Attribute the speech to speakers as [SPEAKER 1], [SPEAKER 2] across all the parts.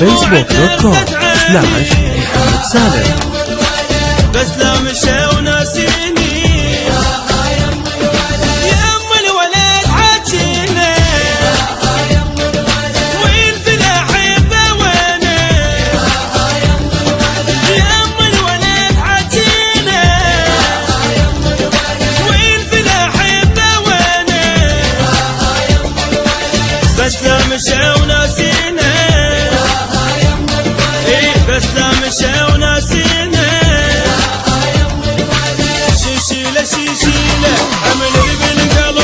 [SPEAKER 1] facebook.com/محمد سالم.
[SPEAKER 2] بس لا مشى وناسيني يا ام الولد عاجينا وين في الاحبه وانا يا ام الولد عاجينا وين في الاحبه وانا بس لا مشى وناسينا بس لا مشى وناسينا شيشيله شيشيله حمل اللي بالقلب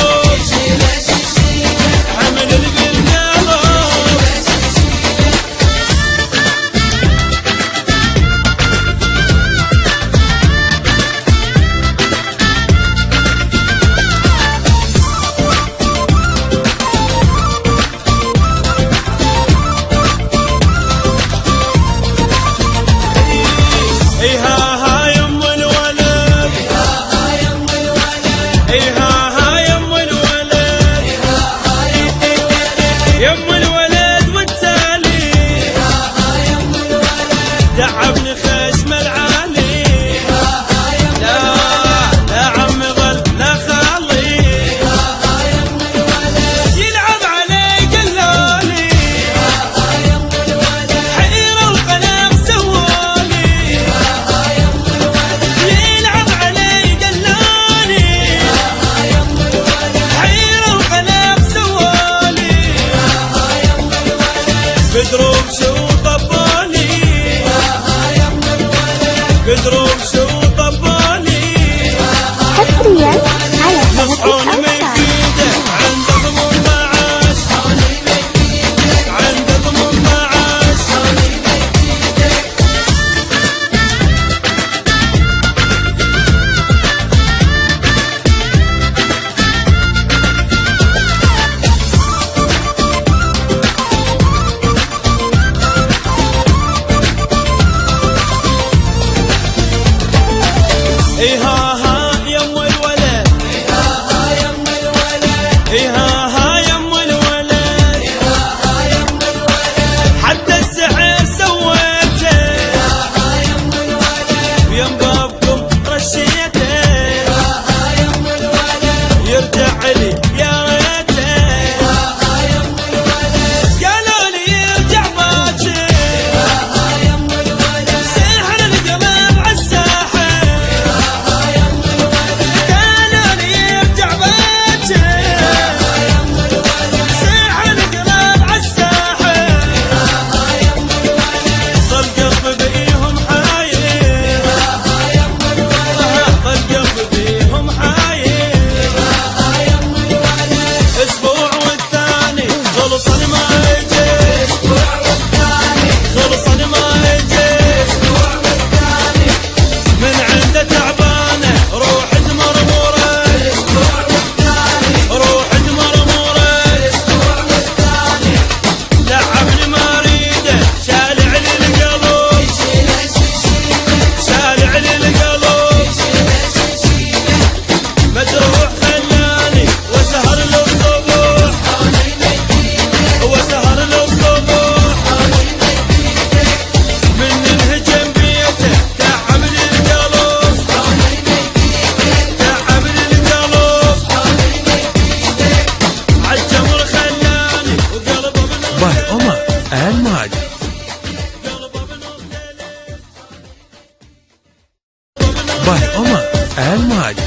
[SPEAKER 2] حمل اللي بالقلب يم الولد والتالي دعبني خشم العالي لا لا عم ظل لا خالي يلعب علي قلالي حيرة القلم سوالي يلعب علي قلالي حيرة القلم سوالي بدروب شو طبالي بدروب شو طبالي
[SPEAKER 3] حصريا على
[SPEAKER 2] نصحون ميكيده عند ضمون معاش عند ضمون معاش ها ها يم الولد ها ها يم الولد حتى السحر سويته يم بابكم رشيته يرجع لي يا ريته قالوا لي يرجع باكر سحر القلب عالساحر
[SPEAKER 1] باي عمر الماجد.